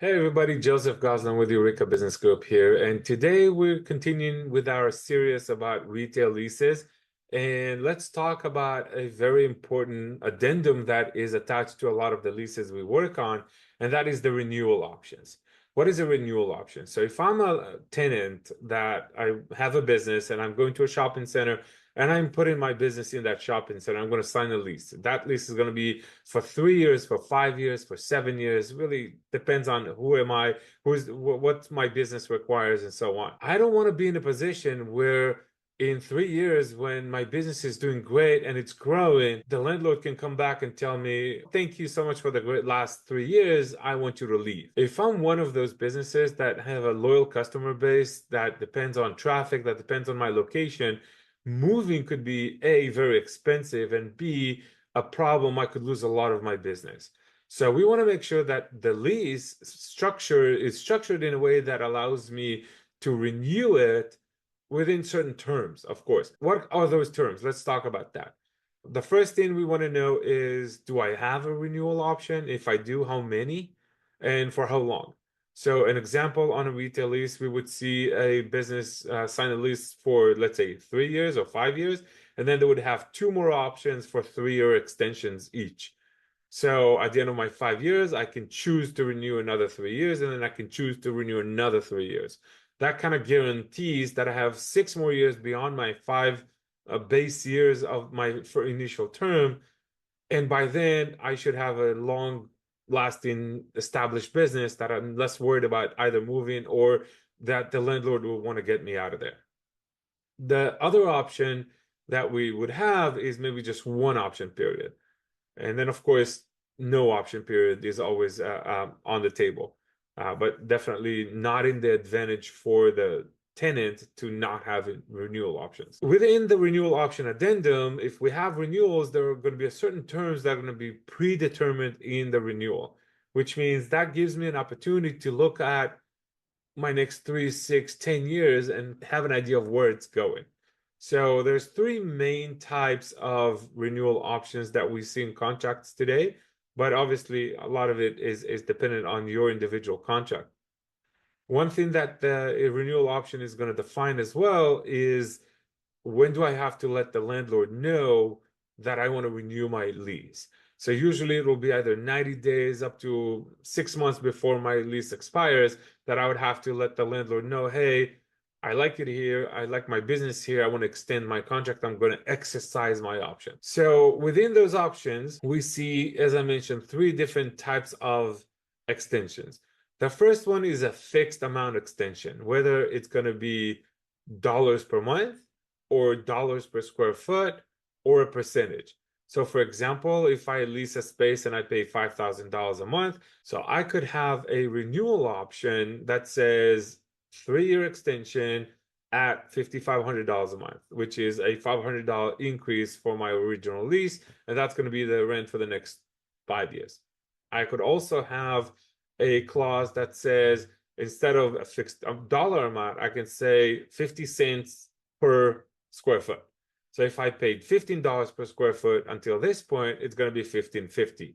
Hey everybody, Joseph Gosling with Eureka Business Group here, and today we're continuing with our series about retail leases. And let's talk about a very important addendum that is attached to a lot of the leases we work on, and that is the renewal options. What is a renewal option? So if I'm a tenant that I have a business and I'm going to a shopping center and I'm putting my business in that shopping center, I'm going to sign a lease. That lease is going to be for 3 years, for 5 years, for 7 years. Really depends on who am I, what my business requires, and so on. I don't want to be in a position where in 3 years, when my business is doing great and it's growing, the landlord can come back and tell me, thank you so much for the great last 3 years. I want you to leave. If I'm one of those businesses that have a loyal customer base that depends on traffic, that depends on my location, moving could be A, very expensive, and B, a problem. I could lose a lot of my business. So we want to make sure that the lease structure is structured in a way that allows me to renew it within certain terms, of course. What are those terms? Let's talk about that. The first thing we want to know is, do I have a renewal option? If I do, how many and for how long? So an example on a retail lease, we would see a business sign a lease for, let's say, 3 years or 5 years, and then they would have two more options for 3-year extensions each. So at the end of my 5 years, I can choose to renew another 3 years, and then I can choose to renew another 3 years. That kind of guarantees that I have 6 more years beyond my five base years of my initial term. And by then, I should have a long lasting established business that I'm less worried about either moving or that the landlord will want to get me out of there. The other option that we would have is maybe just one option period. And then, of course, no option period is always on the table, but definitely not in the advantage for the tenant to not have renewal options. Within the renewal option addendum, if we have renewals, there are going to be a certain terms that are going to be predetermined in the renewal, which means that gives me an opportunity to look at my next 3, 6, 10 years and have an idea of where it's going. So there's three main types of renewal options that we see in contracts today, but obviously a lot of it is dependent on your individual contract. One thing that the renewal option is going to define as well is, when do I have to let the landlord know that I want to renew my lease? So usually it will be either 90 days up to 6 months before my lease expires that I would have to let the landlord know, hey, I like it here. I like my business here. I want to extend my contract. I'm going to exercise my option. So within those options, we see, as I mentioned, three different types of extensions. The first one is a fixed amount extension, whether it's going to be dollars per month or dollars per square foot or a percentage. So for example, if I lease a space and I pay $5,000 a month, so I could have a renewal option that says 3-year extension at $5,500 a month, which is a $500 increase for my original lease, and that's going to be the rent for the next 5 years. I could also have a clause that says, instead of a fixed dollar amount, I can say 50 cents per square foot. So if I paid $15 per square foot until this point, it's going to be $15.50.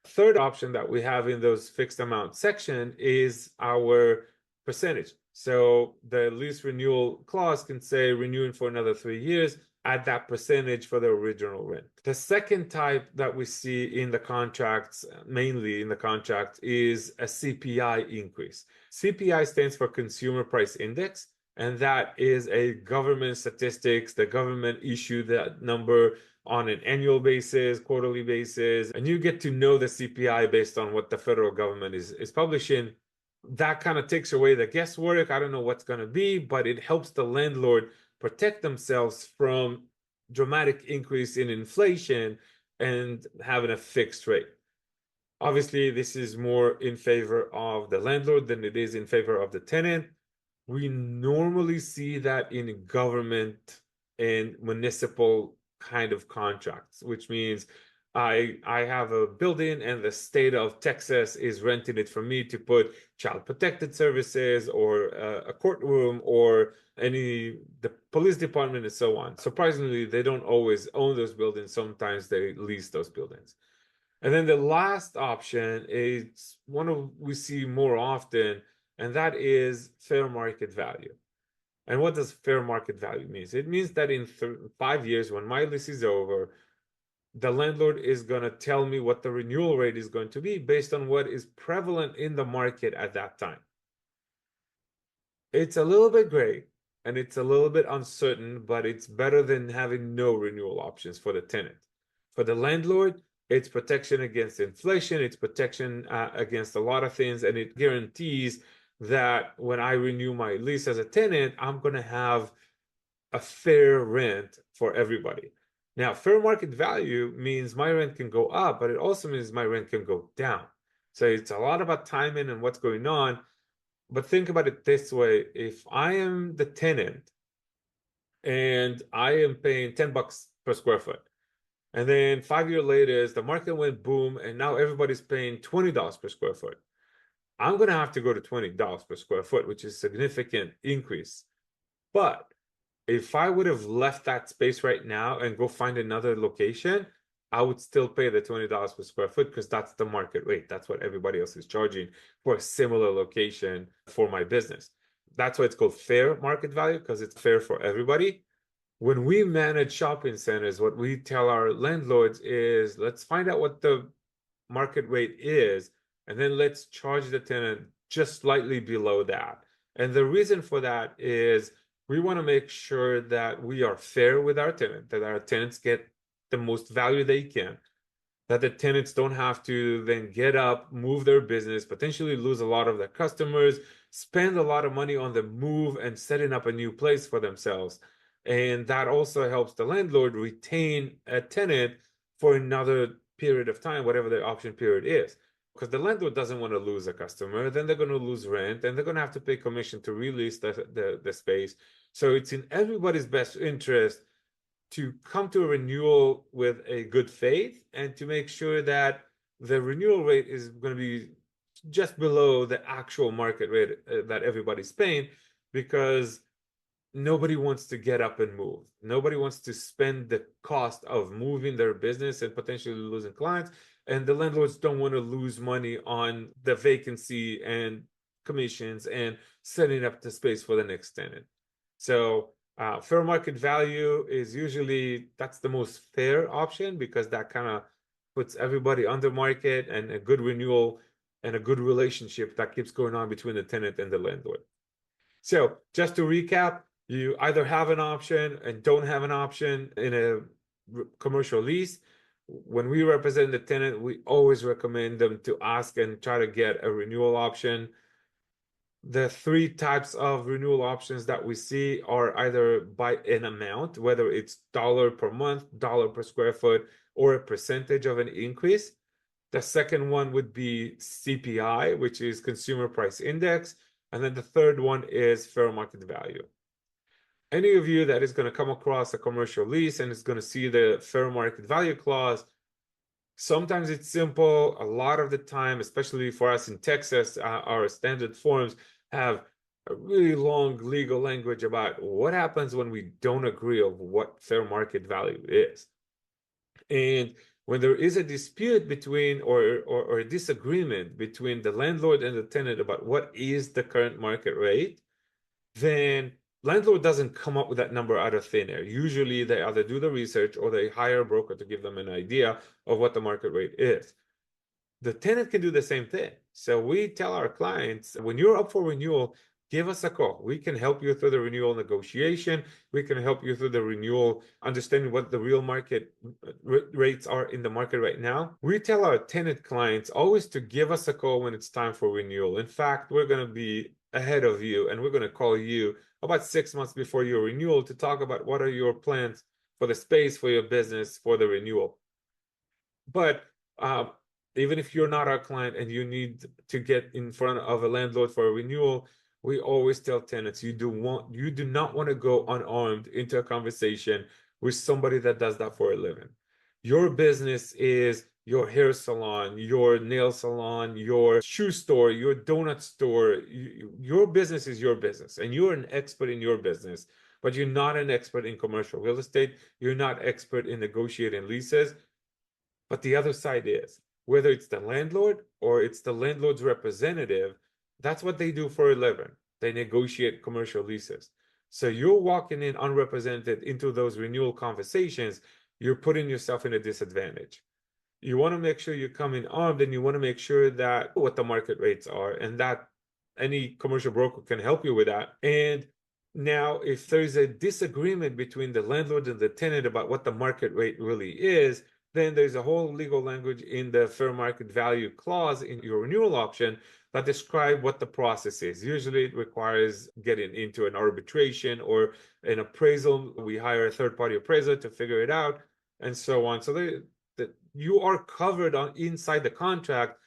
Third option that we have in those fixed amount section is our percentage. So the lease renewal clause can say renewing for another 3 years at that percentage for the original rent. The second type that we see in the contracts, mainly in the contract, is a CPI increase. CPI stands for Consumer Price Index, and that is a government statistics. The government issue that number on an annual basis, quarterly basis, and you get to know the CPI based on what the federal government is publishing. That kind of takes away the guesswork. I don't know what's going to be, but it helps the landlord protect themselves from dramatic increase in inflation and having a fixed rate. Obviously, this is more in favor of the landlord than it is in favor of the tenant. We normally see that in government and municipal kind of contracts, which means I have a building and the state of Texas is renting it from me to put child protected services or a courtroom or the police department and so on. Surprisingly, they don't always own those buildings. Sometimes they lease those buildings. And then the last option is one of we see more often, and that is fair market value. And what does fair market value mean? It means that in 5 years, when my lease is over, the landlord is going to tell me what the renewal rate is going to be based on what is prevalent in the market at that time. It's a little bit gray and it's a little bit uncertain, but it's better than having no renewal options for the tenant. For the landlord, it's protection against inflation, it's protection against a lot of things, and it guarantees that when I renew my lease as a tenant, I'm going to have a fair rent for everybody. Now, fair market value means my rent can go up, but it also means my rent can go down. So it's a lot about timing and what's going on. But think about it this way. If I am the tenant and I am paying $10 per square foot, and then 5 years later, the market went boom, and now everybody's paying $20 per square foot, I'm going to have to go to $20 per square foot, which is a significant increase. But if I would have left that space right now and go find another location, I would still pay the $20 per square foot because that's the market rate. That's what everybody else is charging for a similar location for my business. That's why it's called fair market value, because it's fair for everybody. When we manage shopping centers, what we tell our landlords is, let's find out what the market rate is, and then let's charge the tenant just slightly below that. And the reason for that is we want to make sure that we are fair with our tenant, that our tenants get the most value they can, that the tenants don't have to then get up, move their business, potentially lose a lot of their customers, spend a lot of money on the move and setting up a new place for themselves. And that also helps the landlord retain a tenant for another period of time, whatever the option period is. Because the landlord doesn't want to lose a customer, then they're going to lose rent, and they're going to have to pay commission to release the space. So it's in everybody's best interest to come to a renewal with a good faith and to make sure that the renewal rate is going to be just below the actual market rate that everybody's paying, because nobody wants to get up and move. Nobody wants to spend the cost of moving their business and potentially losing clients. And the landlords don't want to lose money on the vacancy and commissions and setting up the space for the next tenant. So fair market value is usually, that's the most fair option, because that kind of puts everybody under market, and a good renewal and a good relationship that keeps going on between the tenant and the landlord. So just to recap, you either have an option and don't have an option in a commercial lease. When we represent the tenant, we always recommend them to ask and try to get a renewal option. The three types of renewal options that we see are either by an amount, whether it's dollar per month, dollar per square foot, or a percentage of an increase. The second one would be CPI, which is Consumer Price Index. And then the third one is fair market value. Any of you that is going to come across a commercial lease and is going to see the fair market value clause, sometimes it's simple. A lot of the time, especially for us in Texas, our standard forms have a really long legal language about what happens when we don't agree on what fair market value is. And when there is a dispute between or a disagreement between the landlord and the tenant about what is the current market rate, then landlord doesn't come up with that number out of thin air. Usually they either do the research or they hire a broker to give them an idea of what the market rate is. The tenant can do the same thing. So we tell our clients, when you're up for renewal, give us a call. We can help you through the renewal negotiation. We can help you through the renewal, understanding what the real market rates are in the market right now. We tell our tenant clients always to give us a call when it's time for renewal. In fact, we're going to be ahead of you, and we're going to call you about 6 months before your renewal to talk about what are your plans for the space, for your business, for the renewal. But even if you're not our client and you need to get in front of a landlord for a renewal, we always tell tenants, you do not want to go unarmed into a conversation with somebody that does that for a living. Your business is your hair salon, your nail salon, your shoe store, your donut store. Your business is your business, and you're an expert in your business, but you're not an expert in commercial real estate. You're not expert in negotiating leases, but the other side is. whether it's the landlord or it's the landlord's representative, that's what they do for a living. They negotiate commercial leases. So you're walking in unrepresented into those renewal conversations, you're putting yourself in a disadvantage. You want to make sure you come in armed, and you want to make sure that what the market rates are, and that any commercial broker can help you with that. And now, if there's a disagreement between the landlord and the tenant about what the market rate really is, then there's a whole legal language in the fair market value clause in your renewal option that describe what the process is. Usually it requires getting into an arbitration or an appraisal. We hire a third-party appraiser to figure it out, and so on. So that you are covered on inside the contract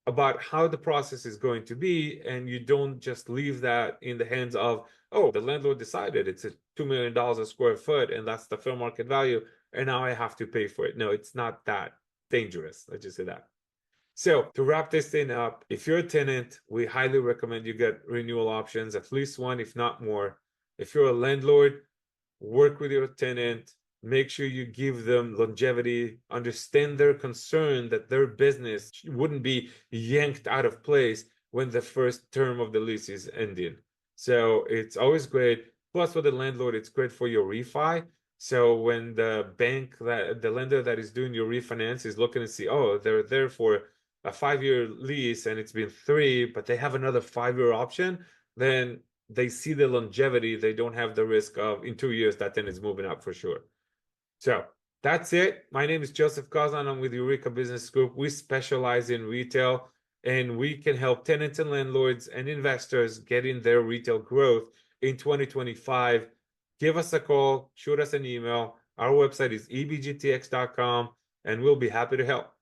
about how the process is going to be, and you don't just leave that in the hands of, oh, the landlord decided it's a $2 million a square foot and that's the fair market value, and now I have to pay for it. No, it's not that dangerous. Let's just say that. So to wrap this thing up, if you're a tenant, we highly recommend you get renewal options, at least one, if not more. If you're a landlord, work with your tenant, make sure you give them longevity, understand their concern that their business wouldn't be yanked out of place when the first term of the lease is ending. So it's always great. Plus, for the landlord, it's great for your refi. So when the the lender that is doing your refinance is looking to see, oh, they're there for a 5-year lease and it's been 3, but they have another 5-year option, then they see the longevity. They don't have the risk of in 2 years that tenant is moving out for sure. So that's it. My name is Joseph Kazan. I'm with Eureka Business Group. We specialize in retail, and we can help tenants and landlords and investors get in their retail growth in 2025. Give us a call, shoot us an email. Our website is ebgtx.com, and we'll be happy to help.